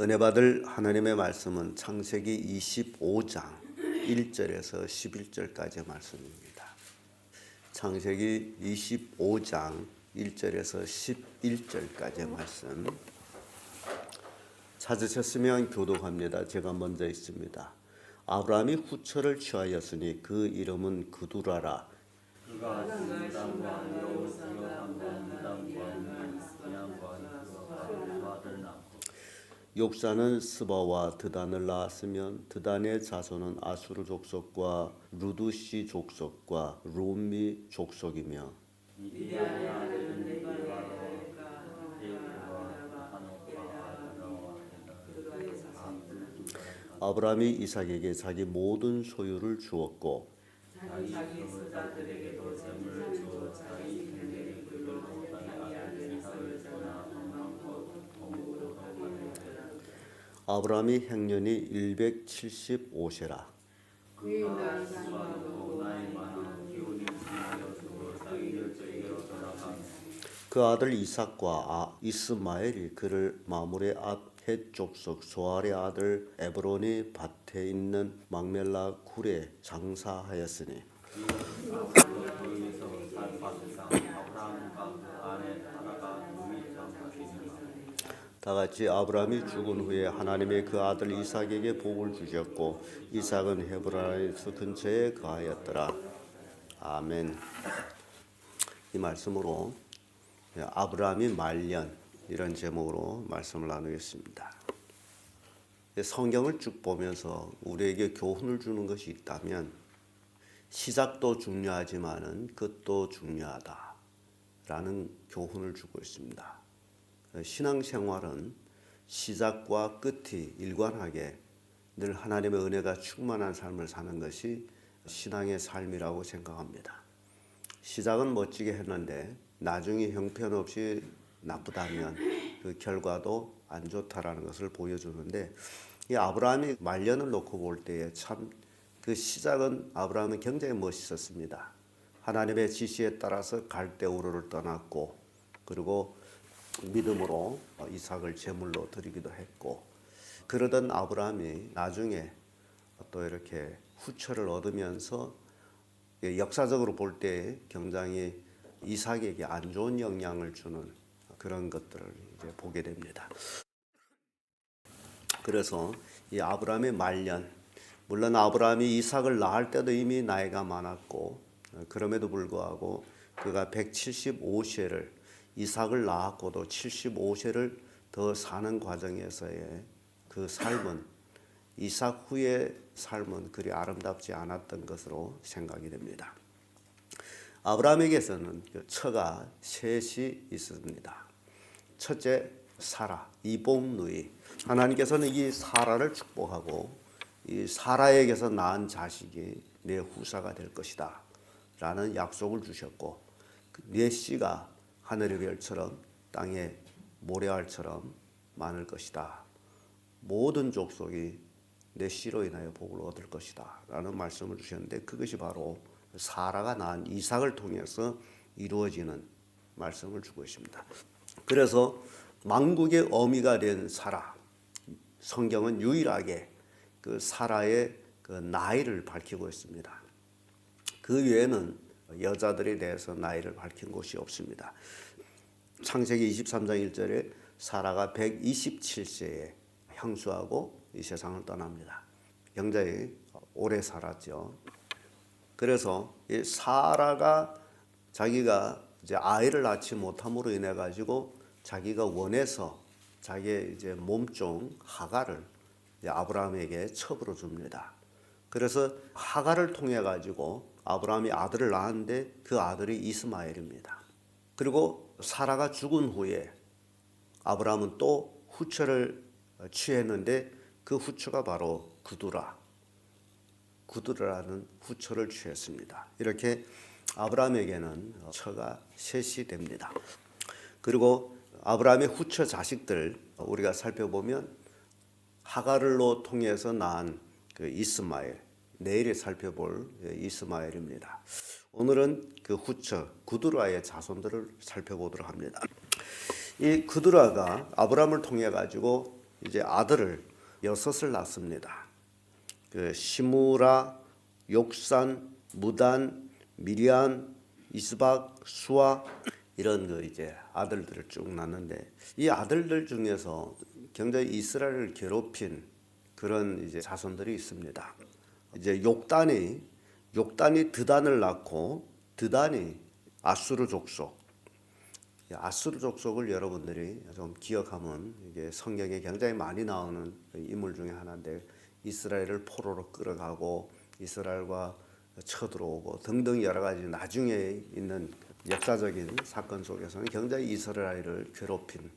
은혜 받을 하나님의 말씀은 창세기 25장 1절에서 11절까지의 말씀입니다. 창세기 25장 1절에서 11절까지의 말씀 찾으셨으면 교독합니다. 제가 먼저 있습니다. 아브라함이 후처를 취하였으니 그 이름은 그두라라. 그가 신당과 여호사가 무당과 이스마엘과 두 아들 낳고 욕사는 스바와 드단을 낳았으면 드단의 자손은 아수르 족속과 루두시 족속과 룸미 족속이며 미디안의 아들은 네발과 데보와 하노과 아드나와 아브라함이 이삭에게 자기 모든 소유를 주었고 자기 손자들에게도 셈을 주어 자기 생명의 글로 자기 아들 이삭을 전하 건망고 동국으로 가리었더라. 아브라함이 행년이 175세라. 그가 수고하고 나이 많아 기운이 지나여 죽어 자기 열조에게로 돌아가며 그 아들 이삭과 이스마엘이 그를 마물의 앞 헷 족속 소알의 아들 에브론이 밭에 있는 막멜라 굴에 장사하였으니 거기서 살 밭상 아브라함과 그 아내 사라가 누이 장사하시니라. 다 같이 아브라함이 죽은 후에 하나님의 그 아들 이삭에게 복을 주셨고 이삭은 헤브론에서 근처에 거하였더라. 아멘. 이 말씀으로 아브라함이 말년 이런 제목으로 말씀을 나누겠습니다. 성경을 쭉 보면서 우리에게 교훈을 주는 것이 있다면 시작도 중요하지만은 끝도 중요하다라는 교훈을 주고 있습니다. 신앙생활은 시작과 끝이 일관하게 늘 하나님의 은혜가 충만한 삶을 사는 것이 신앙의 삶이라고 생각합니다. 시작은 멋지게 했는데 나중에 형편없이 나쁘다면 그 결과도 안 좋다라는 것을 보여주는데 이 아브라함이 말년을 놓고 볼 때에 참 그 시작은 아브라함은 굉장히 멋있었습니다. 하나님의 지시에 따라서 갈대우르를 떠났고 그리고 믿음으로 이삭을 제물로 드리기도 했고 그러던 아브라함이 나중에 또 이렇게 후처를 얻으면서 역사적으로 볼 때 굉장히 이삭에게 안 좋은 영향을 주는 그런 것들을 이제 보게 됩니다. 그래서 이 아브라함의 말년, 물론 아브라함이 이삭을 낳을 때도 이미 나이가 많았고 그럼에도 불구하고 그가 175세를 이삭을 낳았고도 75세를 더 사는 과정에서의 그 삶은 이삭 후의 삶은 그리 아름답지 않았던 것으로 생각이 됩니다. 아브라함에게서는 처가 셋이 있습니다. 첫째 사라, 이복 누이. 하나님께서는 이 사라를 축복하고 이 사라에게서 낳은 자식이 내 후사가 될 것이다 라는 약속을 주셨고 내 씨가 하늘의 별처럼 땅의 모래알처럼 많을 것이다. 모든 족속이 내 씨로 인하여 복을 얻을 것이다 라는 말씀을 주셨는데 그것이 바로 사라가 낳은 이삭을 통해서 이루어지는 말씀을 주고 있습니다. 그래서 만국의 어미가 된 사라, 성경은 유일하게 그 사라의 그 나이를 밝히고 있습니다. 그 외에는 여자들에 대해서 나이를 밝힌 곳이 없습니다. 창세기 23장 1절에 사라가 127세에 향수하고 이 세상을 떠납니다. 굉장히 오래 살았죠. 그래서 이 사라가 자기가 이제 아이를 낳지 못함으로 인해 가지고 자기가 원해서 자기의 이제 몸종 하갈을 이제 아브라함에게 첩으로 줍니다. 그래서 하갈을 통해 가지고 아브라함이 아들을 낳았는데 그 아들이 이스마엘입니다. 그리고 사라가 죽은 후에 아브라함은 또 후처를 취했는데 그 후처가 바로 구두라는 후처를 취했습니다. 이렇게 아브라함에게는 처가 셋이 됩니다. 그리고 아브라함의 후처 자식들 우리가 살펴보면 하갈로 통해서 낳은 그 이스마엘, 내일 살펴볼 이스마엘입니다. 오늘은 그 후처 구두라의 자손들을 살펴보도록 합니다. 이 구두라가 아브라함을 통해 가지고 이제 아들을 6을 낳습니다. 그 시므라, 욕산, 무단, 미리안, 이스박, 수아 이런 그 이제 아들들을 쭉 낳는데 이 아들들 중에서 굉장히 이스라엘을 괴롭힌 그런 이제 자손들이 있습니다. 이제 욕단이 드단을 낳고 드단이 아수르 족속. 아수르 족속을 여러분들이 좀 기억하면 이게 성경에 굉장히 많이 나오는 인물 중에 하나인데 이스라엘을 포로로 끌어가고 이스라엘과 쳐들어오고 등등 여러 가지 나중에 있는 역사적인 사건 속에서는 굉장히 이스라엘을 괴롭힌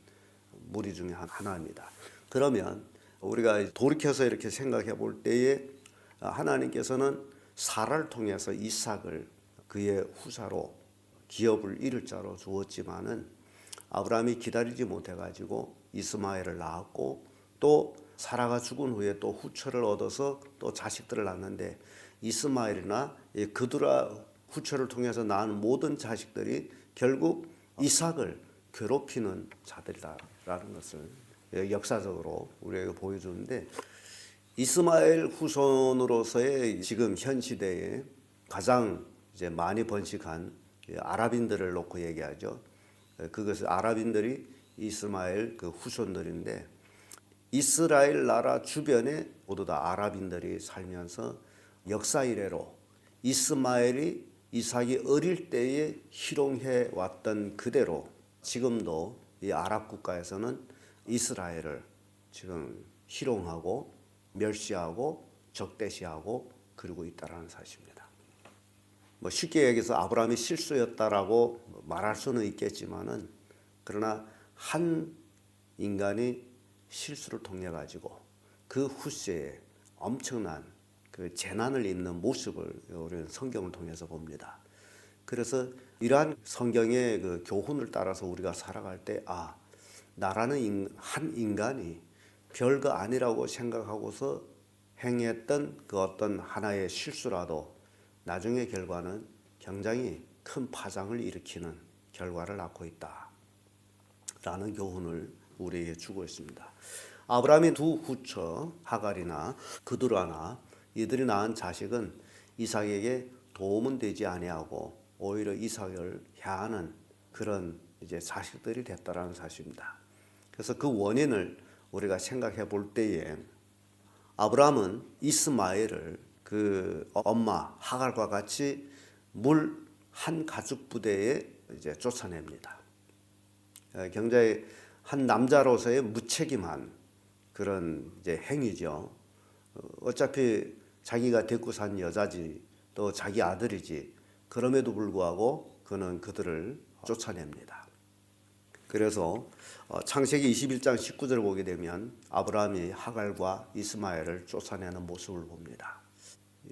무리 중에 하나입니다. 그러면 우리가 돌이켜서 이렇게 생각해 볼 때에 하나님께서는 사라를 통해서 이삭을 그의 후사로 기업을 이룰 자로 주었지만은 아브라함이 기다리지 못해 가지고 이스마엘을 낳았고 또 사라가 죽은 후에 또 후처를 얻어서 또 자식들을 낳는데 이스마엘이나 그두라 후처를 통해서 낳은 모든 자식들이 결국 이삭을 괴롭히는 자들이다라는 것을 역사적으로 우리에게 보여주는데 이스마엘 후손으로서의 지금 현 시대에 가장 이제 많이 번식한 아랍인들을 놓고 얘기하죠. 그것은 아랍인들이 이스마엘 그 후손들인데 이스라엘 나라 주변에 모두 다 아랍인들이 살면서 역사 이래로 이스마엘이 이삭이 어릴 때에 희롱해 왔던 그대로 지금도 이 아랍 국가에서는 이스라엘을 지금 희롱하고 멸시하고 적대시하고 그러고 있다라는 사실입니다. 뭐 쉽게 얘기해서 아브라함이 실수였다라고 말할 수는 있겠지만은 그러나 한 인간이 실수를 통해 가지고 그 후세에 엄청난 그 재난을 입는 모습을 우리는 성경을 통해서 봅니다. 그래서 이러한 성경의 그 교훈을 따라서 우리가 살아갈 때 나라는 한 인간이 별거 아니라고 생각하고서 행했던 그 어떤 하나의 실수라도 나중의 결과는 굉장히 큰 파장을 일으키는 결과를 낳고 있다라는 교훈을 우리에게 주고 있습니다. 아브라함의 두 후처 하갈이나 그두라나 이들이 낳은 자식은 이삭에게 도움은 되지 아니하고 오히려 이삭을 해하는 그런 이제 자식들이 됐다라는 사실입니다. 그래서 그 원인을 우리가 생각해 볼 때에 아브라함은 이스마엘을 그 엄마 하갈과 같이 물 한 가죽 부대에 이제 쫓아냅니다. 굉장히 한 남자로서의 무책임한 그런 이제 행위죠. 어차피 자기가 데리고 산 여자지 또 자기 아들이지 그럼에도 불구하고 그는 그들을 쫓아냅니다. 그래서 창세기 21장 19절을 보게 되면 아브라함이 하갈과 이스마엘을 쫓아내는 모습을 봅니다.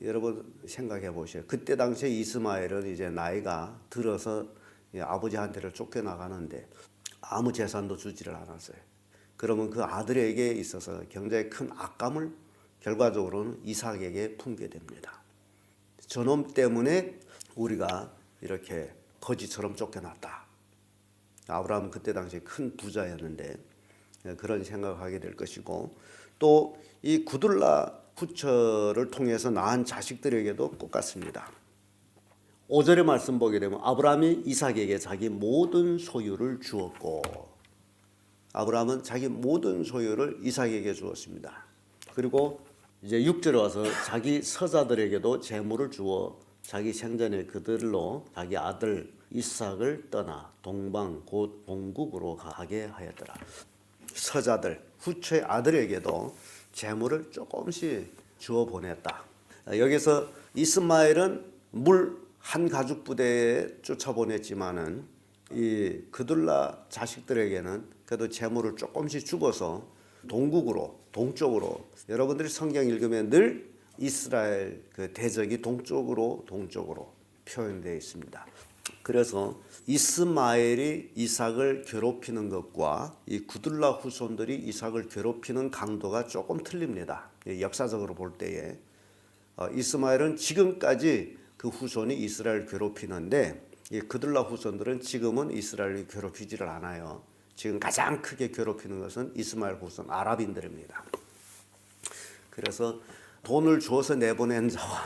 여러분 생각해 보세요. 그때 당시에 이스마엘은 이제 나이가 들어서 아버지한테를 쫓겨나가는데 아무 재산도 주지를 않았어요. 그러면 그 아들에게 있어서 굉장히 큰 악감을 결과적으로는 이삭에게 품게 됩니다. 저놈 때문에 우리가 이렇게 거지처럼 쫓겨났다. 아브라함은 그때 당시에 큰 부자였는데 그런 생각을 하게 될 것이고 또 이 구둘라 후처를 통해서 낳은 자식들에게도 똑같습니다. 5절의 말씀 보게 되면 아브라함이 이삭에게 자기 모든 소유를 주었고 아브라함은 자기 모든 소유를 이삭에게 주었습니다. 그리고 이제 6절에 와서 자기 서자들에게도 재물을 주어 자기 생전에 그들로 자기 아들 이삭을 떠나 동방 곧 본국으로 가게 하였더라. 서자들 후처의 아들에게도 재물을 조금씩 주어 보냈다. 여기서 이스마엘은 물 한 가죽 부대에 쫓아보냈지만은 이 그둘라 자식들에게는 그래도 재물을 조금씩 주고서 동쪽으로 여러분들이 성경 읽으면 늘 이스라엘 그 대적이 동쪽으로 표현되어 있습니다. 그래서 이스마엘이 이삭을 괴롭히는 것과 이 구둘라 후손들이 이삭을 괴롭히는 강도가 조금 틀립니다. 역사적으로 볼 때에 이스마엘은 지금까지 그 후손이 이스라엘 괴롭히는데 이 그둘라 후손들은 지금은 이스라엘을 괴롭히지를 않아요. 지금 가장 크게 괴롭히는 것은 이스마엘 후손 아랍인들입니다. 그래서 돈을 주어서 내보낸 자와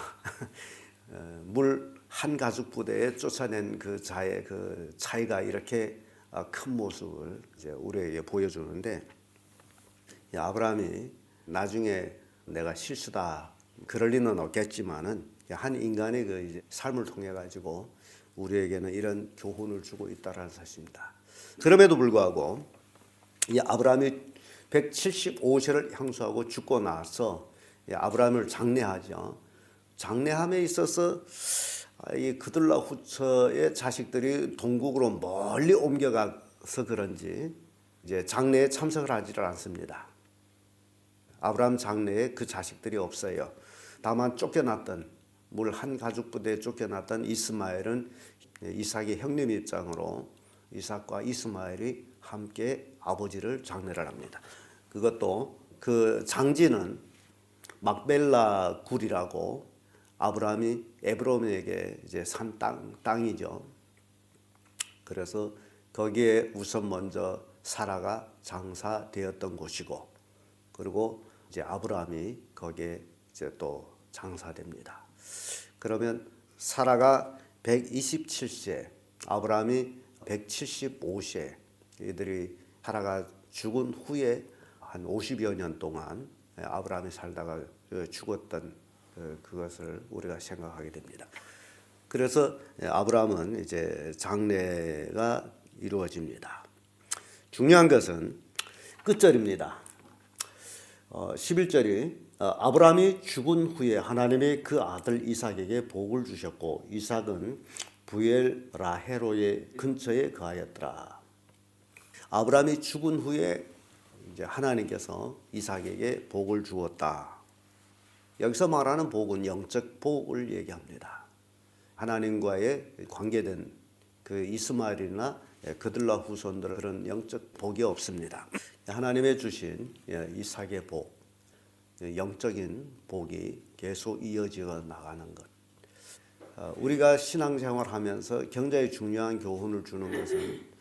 물 한 가죽 부대에 쫓아낸 그 자의 그 차이가 이렇게 큰 모습을 이제 우리에게 보여주는데, 이 아브라함이 나중에 내가 실수다 그럴 리는 없겠지만은 한 인간의 그 이제 삶을 통해 가지고 우리에게는 이런 교훈을 주고 있다라는 사실입니다. 그럼에도 불구하고 이 아브라함이 175세를 향수하고 죽고 나서 아브라함을 장례하죠. 장례함에 있어서 이 그들라 후처의 자식들이 동국으로 멀리 옮겨가서 그런지 이제 장례에 참석을 하지를 않습니다. 아브라함 장례에 그 자식들이 없어요. 다만 쫓겨났던 물 한 가죽 부대에 쫓겨났던 이스마엘은 이삭의 형님 입장으로 이삭과 이스마엘이 함께 아버지를 장례를 합니다. 그것도 그 장지는 막벨라 굴이라고 아브라함이 에브론에게 이제 산 땅이죠. 그래서 거기에 우선 먼저 사라가 장사되었던 곳이고, 그리고 이제 아브라함이 거기에 이제 또 장사됩니다. 그러면 사라가 127세, 아브라함이 175세, 이들이 사라가 죽은 후에 한 50여 년 동안 아브라함이 살다가 죽었던 그것을 우리가 생각하게 됩니다. 그래서 아브라함은 이제 장례가 이루어집니다. 중요한 것은 끝절입니다. 11절이 아브라함이 죽은 후에 하나님이 그 아들 이삭에게 복을 주셨고 이삭은 부엘 라헤로의 근처에 거하였더라. 아브라함이 죽은 후에 이제 하나님께서 이삭에게 복을 주었다. 여기서 말하는 복은 영적 복을 얘기합니다. 하나님과의 관계된 그 이스마엘이나 그들라 후손들 그런 영적 복이 없습니다. 하나님의 주신 이삭의 복, 영적인 복이 계속 이어져 나가는 것. 우리가 신앙생활하면서 굉장히 중요한 교훈을 주는 것은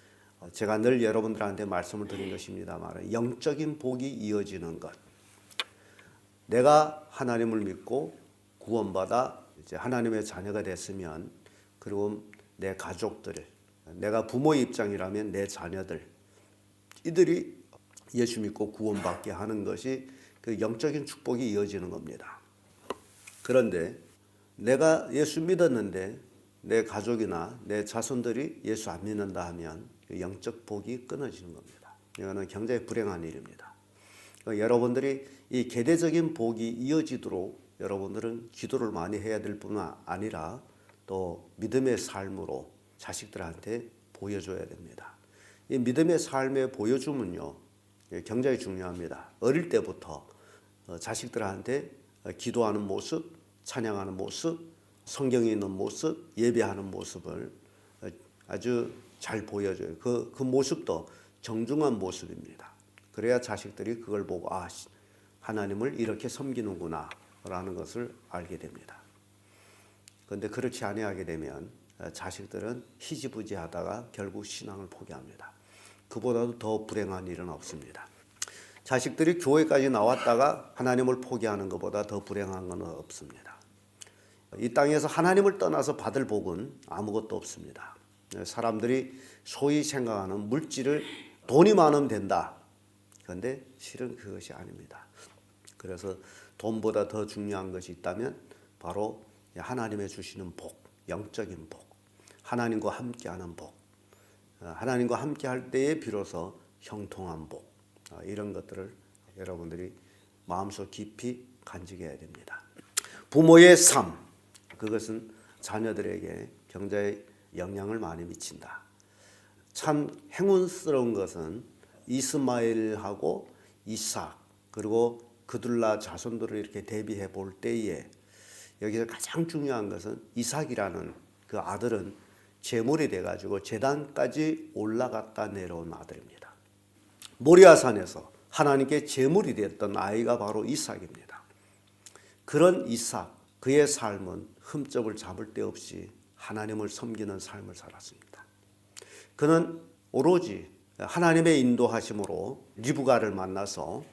제가 늘 여러분들한테 말씀을 드린 것입니다만 영적인 복이 이어지는 것. 내가 하나님을 믿고 구원받아 이제 하나님의 자녀가 됐으면, 그리고 내 가족들, 내가 부모의 입장이라면 내 자녀들, 이들이 예수 믿고 구원받게 하는 것이 그 영적인 축복이 이어지는 겁니다. 그런데 내가 예수 믿었는데 내 가족이나 내 자손들이 예수 안 믿는다 하면 영적 복이 끊어지는 겁니다. 이거는 굉장히 불행한 일입니다. 여러분들이 이 계대적인 복이 이어지도록 여러분들은 기도를 많이 해야 될 뿐만 아니라 또 믿음의 삶으로 자식들한테 보여줘야 됩니다. 이 믿음의 삶에 보여주면요 굉장히 중요합니다. 어릴 때부터 자식들한테 기도하는 모습, 찬양하는 모습, 성경에 있는 모습, 예배하는 모습을 아주 잘 보여줘요. 그 모습도 정중한 모습입니다. 그래야 자식들이 그걸 보고 하나님을 이렇게 섬기는구나 라는 것을 알게 됩니다. 그런데 그렇지 아니하게 되면 자식들은 희지부지하다가 결국 신앙을 포기합니다. 그보다도 더 불행한 일은 없습니다. 자식들이 교회까지 나왔다가 하나님을 포기하는 것보다 더 불행한 건 없습니다. 이 땅에서 하나님을 떠나서 받을 복은 아무것도 없습니다. 사람들이 소위 생각하는 물질을 돈이 많으면 된다. 그런데 실은 그것이 아닙니다. 그래서 돈보다 더 중요한 것이 있다면 바로 하나님의 주시는 복, 영적인 복, 하나님과 함께하는 복, 하나님과 함께할 때에 비로소 형통한 복, 이런 것들을 여러분들이 마음속 깊이 간직해야 됩니다. 부모의 삶, 그것은 자녀들에게 굉장히 영향을 많이 미친다. 참 행운스러운 것은 이스마엘하고 이삭 그리고 그둘라 자손들을 이렇게 대비해 볼 때에 여기서 가장 중요한 것은 이삭이라는 그 아들은 제물이 돼가지고 제단까지 올라갔다 내려온 아들입니다. 모리아산에서 하나님께 제물이 됐던 아이가 바로 이삭입니다. 그런 이삭, 그의 삶은 흠집을 잡을 데 없이 하나님을 섬기는 삶을 살았습니다. 그는 오로지 하나님의 인도하심으로 리브가를 만나서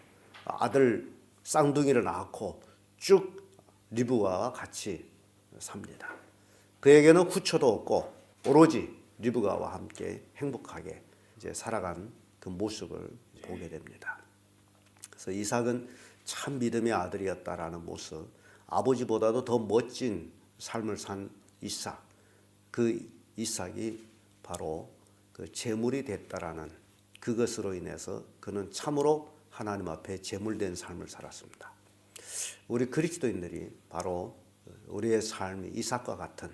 아들 쌍둥이를 낳고 쭉 리브가와 같이 삽니다. 그에게는 후처도 없고 오로지 리브가와 함께 행복하게 이제 살아간 그 모습을 보게 됩니다. 그래서 이삭은 참 믿음의 아들이었다라는 모습, 아버지보다도 더 멋진 삶을 산 이삭, 그 이삭이 바로 그 제물이 됐다라는 그것으로 인해서 그는 참으로 하나님 앞에 제물된 삶을 살았습니다. 우리 그리스도인들이 바로 우리의 삶이 이삭과 같은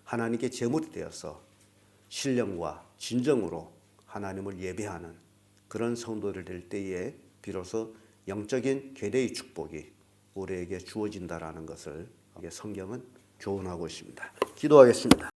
하나님께 제물이 되어서 신령과 진정으로 하나님을 예배하는 그런 성도들 될 때에 비로소 영적인 괴대의 축복이 우리에게 주어진다라는 것을 성경은 교훈하고 있습니다. 기도하겠습니다.